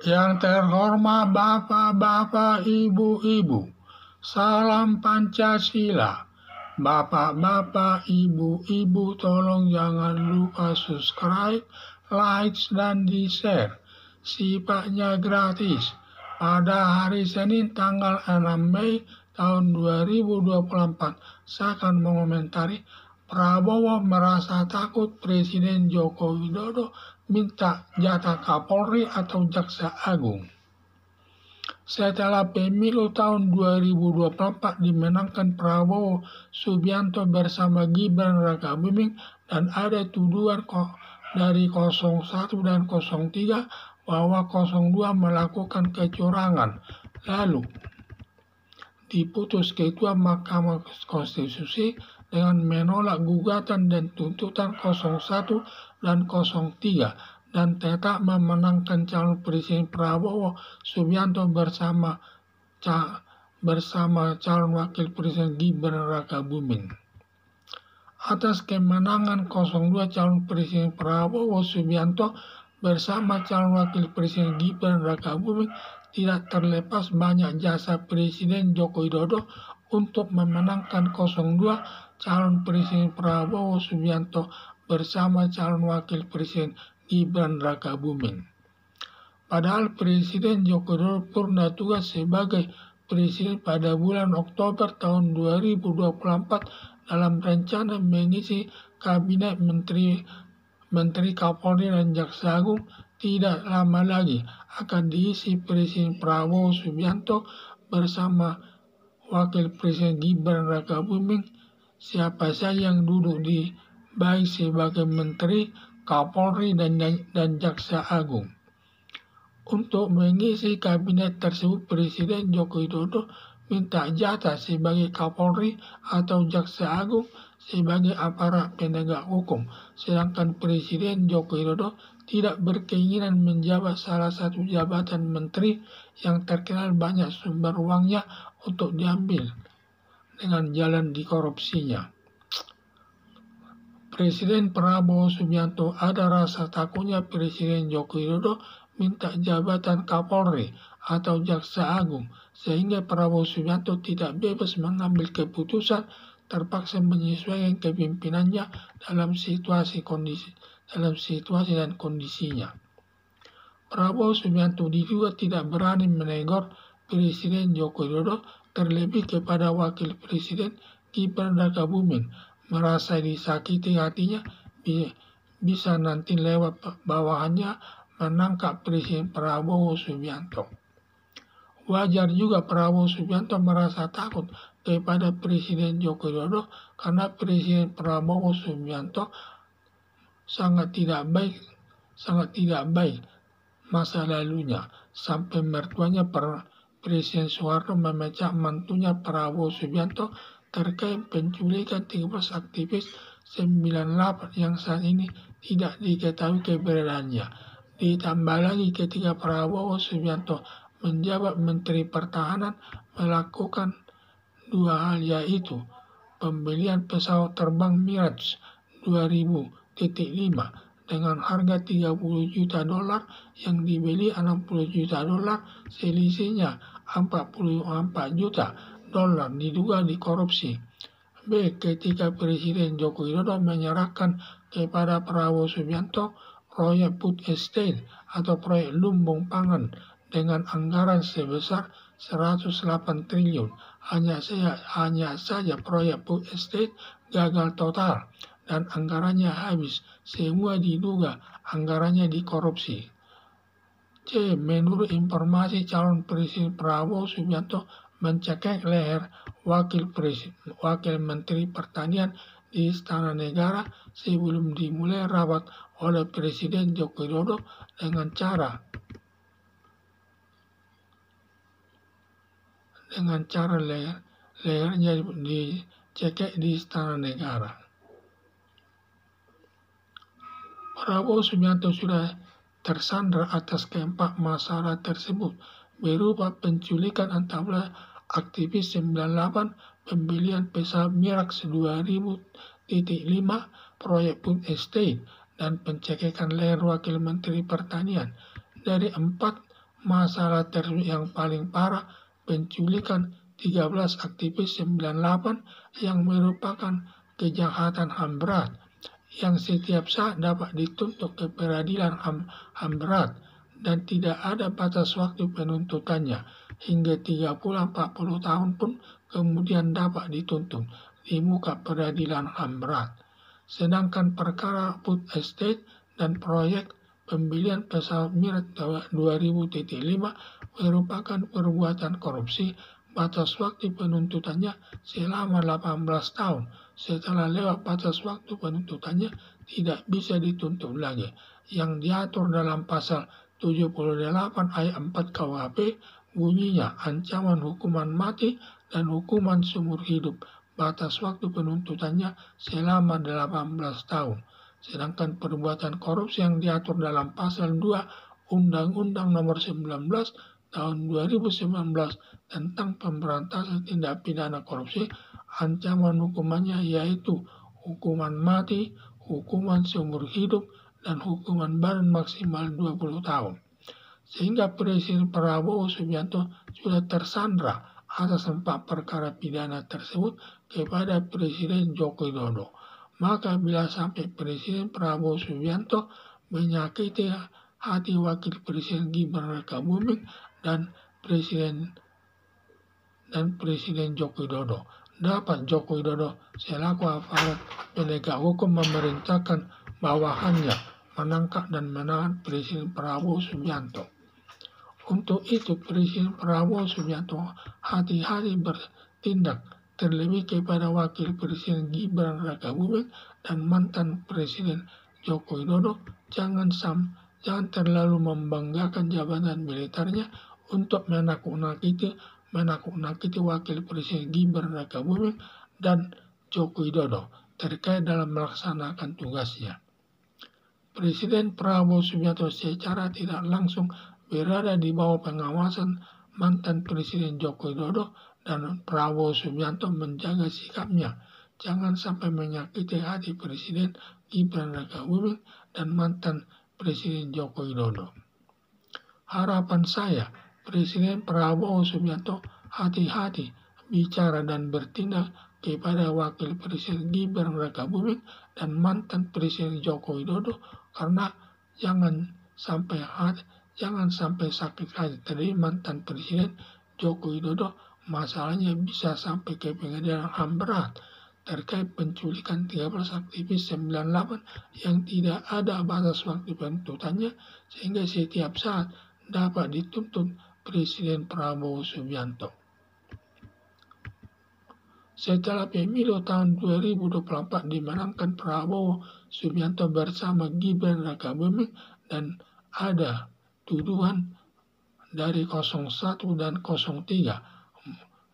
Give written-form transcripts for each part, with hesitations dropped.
Yang terhormat Bapak-bapak, Ibu-ibu, salam Pancasila. Bapak-bapak, Ibu-ibu, tolong jangan lupa subscribe, like, dan di-share. Sifatnya gratis. Pada hari Senin tanggal 6 Mei tahun 2024, saya akan mengomentari Prabowo merasa takut Presiden Joko Widodo minta jatah Kapolri atau Jaksa Agung. Setelah pemilu tahun 2024 dimenangkan Prabowo Subianto bersama Gibran Rakabuming dan ada tuduhan dari 01 dan 03 bahwa 02 melakukan kecurangan. Lalu diputus Ketua Mahkamah Konstitusi dengan menolak gugatan dan tuntutan 01 dan 03 dan tetap memenangkan calon Presiden Prabowo Subianto bersama calon Wakil Presiden Gibran Rakabuming. Atas kemenangan 02 calon Presiden Prabowo Subianto bersama calon Wakil Presiden Gibran Rakabuming tidak terlepas banyak jasa Presiden Joko Widodo untuk memenangkan 02 calon Presiden Prabowo Subianto bersama calon Wakil Presiden Gibran Rakabuming. Padahal Presiden Joko Widodo purna tugas sebagai Presiden pada bulan Oktober tahun 2024 dalam rencana mengisi Kabinet Menteri Kapolri dan Jaksa Agung tidak lama lagi akan diisi Presiden Prabowo Subianto bersama Wakil Presiden Gibran Rakabuming. Siapa saja yang duduk di baik sebagai Menteri, Kapolri, dan Jaksa Agung. Untuk mengisi kabinet tersebut, Presiden Joko Widodo minta jatah sebagai Kapolri atau Jaksa Agung sebagai aparat penegak hukum, sedangkan Presiden Joko Widodo tidak berkeinginan menjabat salah satu jabatan menteri yang terkenal banyak sumber uangnya untuk diambil dengan jalan dikorupsinya. Presiden Prabowo Subianto ada rasa takutnya Presiden Joko Widodo minta jabatan Kapolri atau Jaksa Agung, sehingga Prabowo Subianto tidak bebas mengambil keputusan, terpaksa menyesuaikan kepimpinannya dalam situasi dan kondisinya. Prabowo Subianto diduga tidak berani menegur Presiden Joko Widodo, terlebih kepada Wakil Presiden Gibran Rakabuming, merasa disakiti hatinya bisa nanti lewat bawahannya menangkap Presiden Prabowo Subianto. Wajar juga Prabowo Subianto merasa takut kepada Presiden Joko Widodo karena Presiden Prabowo Subianto sangat tidak baik masa lalunya, sampai mertuanya Presiden Soeharto memecat mantunya Prabowo Subianto terkait penculikan 13 aktivis 98 yang saat ini tidak diketahui keberadaannya. Ditambah lagi ketika Prabowo Subianto menjabat Menteri Pertahanan melakukan dua hal, yaitu pembelian pesawat terbang Mirage 2000.5 dengan harga 30 juta dolar yang dibeli 60 juta dolar, selisihnya 44 juta dolar diduga dikorupsi. B. Ketika Presiden Joko Widodo menyerahkan kepada Prabowo Subianto proyek Food Estate atau proyek lumbung pangan dengan anggaran sebesar 108 triliun. Hanya saja proyek Food Estate gagal total dan anggarannya habis. Semua diduga anggarannya dikorupsi. C. Menurut informasi, calon Presiden Prabowo Subianto mencekik leher Wakil Menteri Pertanian di Istana Negara sebelum dimulai rapat oleh Presiden Joko Widodo dengan cara lehernya dicekik di Istana Negara. Prabowo Subianto sudah tersandra atas keempat masalah tersebut, berupa penculikan 14 aktivis 98, pembelian pesawat Mirage 2000.5, proyek Food Estate, dan pencegahan leher Wakil Menteri Pertanian. Dari 4 masalah teroris yang paling parah, penculikan 13 aktivis 98 yang merupakan kejahatan HAM berat yang setiap saat dapat dituntut ke peradilan HAM berat dan tidak ada batas waktu penuntutannya hingga 30-40 tahun pun kemudian dapat dituntut di muka peradilan HAM berat. Sedangkan perkara food estate dan proyek pembelian pesawat Mirage 2000-5 merupakan perbuatan korupsi, batas waktu penuntutannya selama 18 tahun. Setelah lewat batas waktu penuntutannya tidak bisa dituntut lagi. Yang diatur dalam pasal 78 ayat 4 KUHP bunyinya ancaman hukuman mati dan hukuman seumur hidup. Batas waktu penuntutannya selama 18 tahun. Sedangkan perbuatan korupsi yang diatur dalam pasal 2 Undang-Undang Nomor 19 tahun 2019 tentang pemberantasan tindak pidana korupsi, ancaman hukumannya yaitu hukuman mati, hukuman seumur hidup, dan hukuman badan maksimal 20 tahun. Sehingga Presiden Prabowo Subianto sudah tersandra atas 4 perkara pidana tersebut kepada Presiden Joko Widodo. Maka bila sampai Presiden Prabowo Subianto menyakiti hati Wakil Presiden Gibran Rakabuming dan Presiden Joko Widodo, dapat Joko Widodo selaku aparat penegak hukum memerintahkan bawahannya menangkap dan menahan Presiden Prabowo Subianto. Untuk itu Presiden Prabowo Subianto hati-hati bertindak, terlebih kepada Wakil Presiden Gibran Rakabuming dan mantan Presiden Joko Widodo. Jangan terlalu membanggakan jabatan militernya untuk menakut-nakuti Wakil Presiden Gibran Rakabuming dan Joko Widodo terkait dalam melaksanakan tugasnya. Presiden Prabowo Subianto secara tidak langsung berada di bawah pengawasan mantan Presiden Joko Widodo dan Prabowo Subianto menjaga sikapnya jangan sampai menyakiti hati Presiden Gibran Rakabuming dan mantan Presiden Joko Widodo. Harapan saya, Presiden Prabowo Subianto hati-hati bicara dan bertindak kepada Wakil Presiden Gibran Rakabuming dan mantan Presiden Joko Widodo, karena jangan sampai sakit hati dari mantan Presiden Joko Widodo. Masalahnya bisa sampai ke pengadilan HAM berat terkait penculikan 13 aktivis 98 yang tidak ada batas waktu penuntutannya sehingga setiap saat dapat dituntut Presiden Prabowo Subianto. Setelah pemilu tahun 2024 dimenangkan Prabowo Subianto bersama Gibran Rakabuming dan ada tuduhan dari 01 dan 03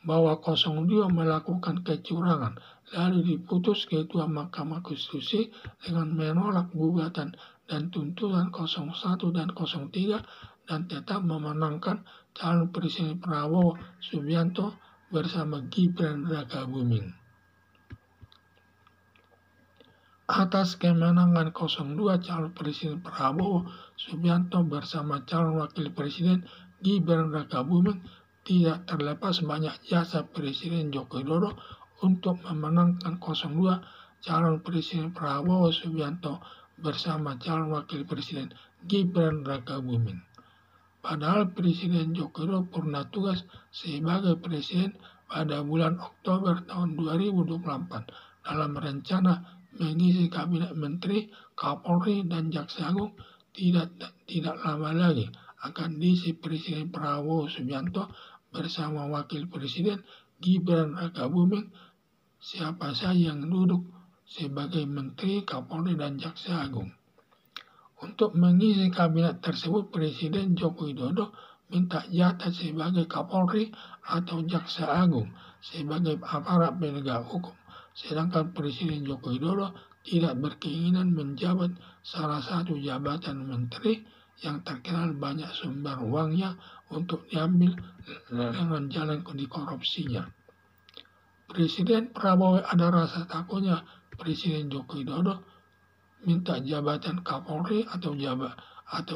bahwa 02 melakukan kecurangan, lalu diputus Ketua Mahkamah Konstitusi dengan menolak gugatan dan tuntutan 01 dan 03 dan tetap memenangkan calon Presiden Prabowo Subianto bersama Gibran Rakabuming. Atas kemenangan 02 calon Presiden Prabowo Subianto bersama calon Wakil Presiden Gibran Rakabuming, tidak terlepas banyak jasa Presiden Joko Widodo untuk memenangkan 02 calon Presiden Prabowo Subianto bersama calon Wakil Presiden Gibran Rakabuming. Padahal Presiden Joko Widodo pernah tugas sebagai Presiden pada bulan Oktober tahun 2024 dalam rencana mengisi Kabinet Menteri, Kapolri, dan Jaksa Agung. Tidak lama lagi akan diisi Presiden Prabowo Subianto bersama Wakil Presiden Gibran Rakabuming. Siapa saja yang duduk sebagai Menteri, Kapolri, dan Jaksa Agung. Untuk mengisi kabinet tersebut, Presiden Joko Widodo minta jatah sebagai Kapolri atau Jaksa Agung sebagai aparat penegak hukum. Sedangkan Presiden Joko Widodo tidak berkeinginan menjabat salah satu jabatan menteri yang terkenal banyak sumber uangnya untuk diambil dengan jalan dikorupsinya. Presiden Prabowo ada rasa takutnya Presiden Joko Widodo minta jabatan Kapolri atau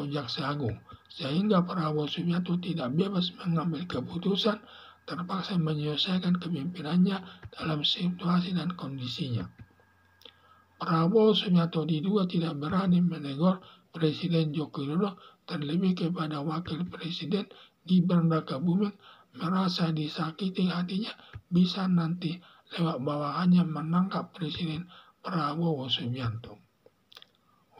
Jaksa Agung. sehingga Prabowo Subianto tidak bebas mengambil keputusan, terpaksa menyelesaikan kepemimpinannya dalam situasi dan kondisinya. Prabowo Subianto diduga tidak berani menegur Presiden Joko Widodo, terlebih kepada Wakil Presiden Gibran Rakabuming, merasa disakiti hatinya bisa nanti lewat bawahannya menangkap Presiden Prabowo Subianto.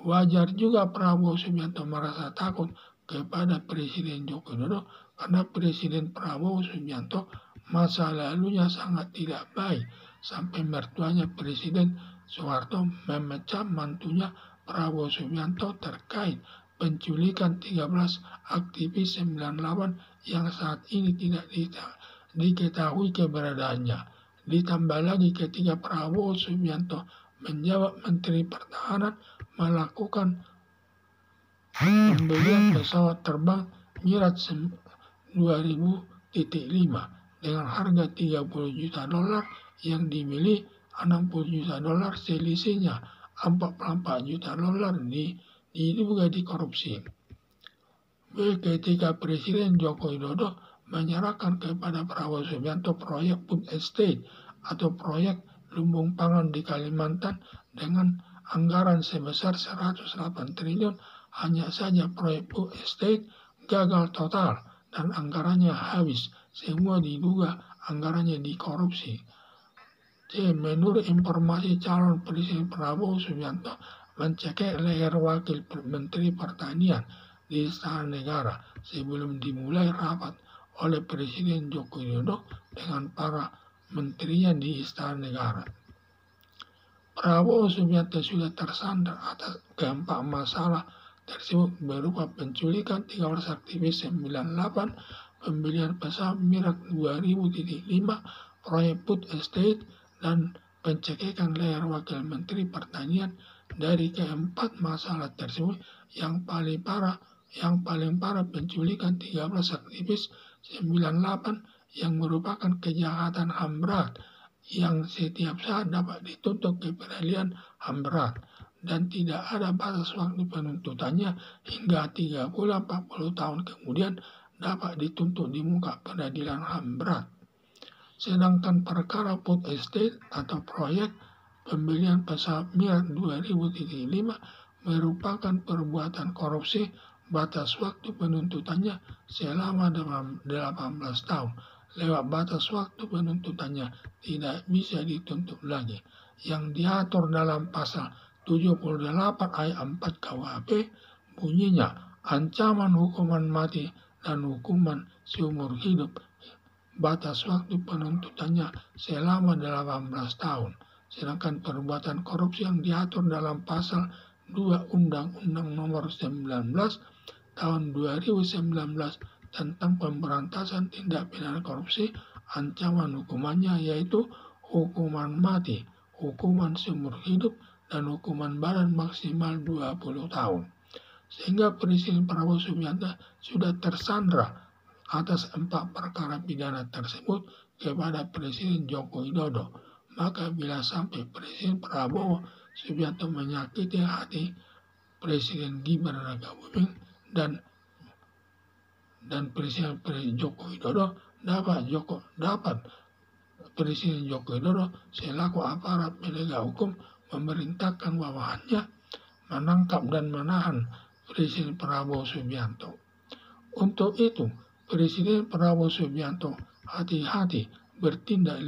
Wajar juga Prabowo Subianto merasa takut kepada Presiden Joko Widodo karena Presiden Prabowo Subianto masa lalunya sangat tidak baik sampai mertuanya Presiden Soeharto memecat mantunya Prabowo Subianto terkait penculikan 13 aktivis 98 yang saat ini tidak diketahui keberadaannya. Ditambah lagi ketika Prabowo Subianto menjabat Menteri Pertahanan melakukan pembelian pesawat terbang Miraj 2000.5 dengan harga 30 juta dolar yang dimiliki 60 juta dolar, selisihnya 44 juta dolar diduga dikorupsi. Ketika Presiden Joko Widodo menyerahkan kepada Prabowo Subianto proyek food estate atau proyek lumbung pangan di Kalimantan dengan anggaran sebesar 108 triliun, hanya saja proyek food estate gagal total dan anggarannya habis. Semua diduga anggarannya dikorupsi. Menurut informasi calon Presiden Prabowo Subianto mencekik leher Wakil Menteri Pertanian di Istana Negara sebelum dimulai rapat oleh Presiden Joko Widodo dengan para menterinya di Istana Negara. Prabowo Subianto sudah tersandar atas keempat masalah tersebut berupa penculikan 13 aktivis 98, pembelian pesawat Miraj 2000.5, proyek food estate, dan pencegahan leher Wakil Menteri Pertanian. Dari keempat masalah tersebut, yang paling parah penculikan 13 aktivis 98 yang merupakan kejahatan HAM berat yang setiap saat dapat dituntut ke pengadilan HAM berat dan tidak ada batas waktu penuntutannya hingga 30-40 tahun kemudian dapat dituntut di muka pengadilan HAM berat. Sedangkan perkara food estate atau proyek pembelian pesawat Miraj 2000.5 merupakan perbuatan korupsi, batas waktu penuntutannya selama 18 tahun. Lewat batas waktu penuntutannya tidak bisa dituntut lagi. Yang diatur dalam pasal 78 ayat 4 KUHP bunyinya ancaman hukuman mati dan hukuman seumur hidup. Batas waktu penuntutannya selama 18 tahun. Sedangkan perbuatan korupsi yang diatur dalam pasal 2 Undang-Undang Nomor 19 Tahun 2019 tentang pemberantasan tindak pidana korupsi, ancaman hukumannya yaitu hukuman mati, hukuman seumur hidup, dan hukuman badan maksimal 20 tahun. Sehingga Presiden Prabowo Subianto sudah tersandra atas 4 perkara pidana tersebut kepada Presiden Joko Widodo. Maka bila sampai Presiden Prabowo Subianto menyakiti hati Presiden Gibran Rakabuming dan Presiden Joko Widodo, dapat Presiden Joko Widodo selaku aparat penegak hukum memerintahkan bawahannya menangkap dan menahan Presiden Prabowo Subianto. Untuk itu, Presiden Prabowo Subianto hati-hati bertindak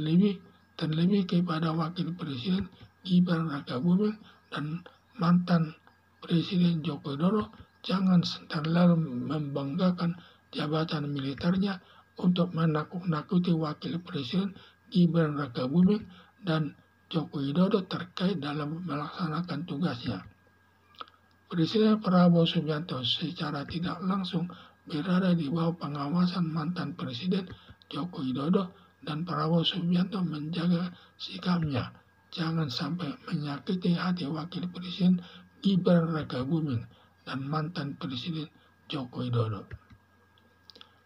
terlebih kepada Wakil Presiden Gibran Rakabuming dan mantan Presiden Joko Widodo. Jangan terlalu membanggakan jabatan militernya untuk menakut-nakuti Wakil Presiden Gibran Rakabuming dan Joko Widodo terkait dalam melaksanakan tugasnya. Presiden Prabowo Subianto secara tidak langsung berada di bawah pengawasan mantan Presiden Joko Widodo dan Prabowo Subianto menjaga sikapnya. Jangan sampai menyakiti hati Wakil Presiden Gibran Rakabuming dan mantan Presiden Joko Widodo.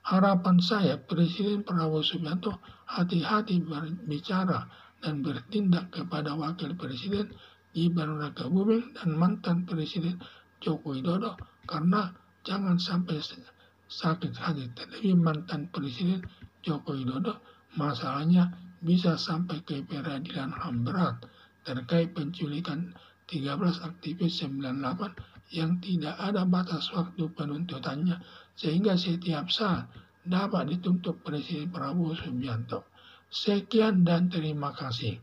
Harapan saya Presiden Prabowo Subianto hati-hati berbicara dan bertindak kepada Wakil Presiden Gibran Rakabuming dan mantan Presiden Joko Widodo, karena jangan sampai sakit hati. Terlebih mantan Presiden Joko Widodo, masalahnya bisa sampai ke peradilan HAM berat terkait penculikan 13 aktivis 98 yang tidak ada batas waktu penuntutannya, sehingga setiap saat dapat dituntut Presiden Prabowo Subianto. Sekian dan terima kasih.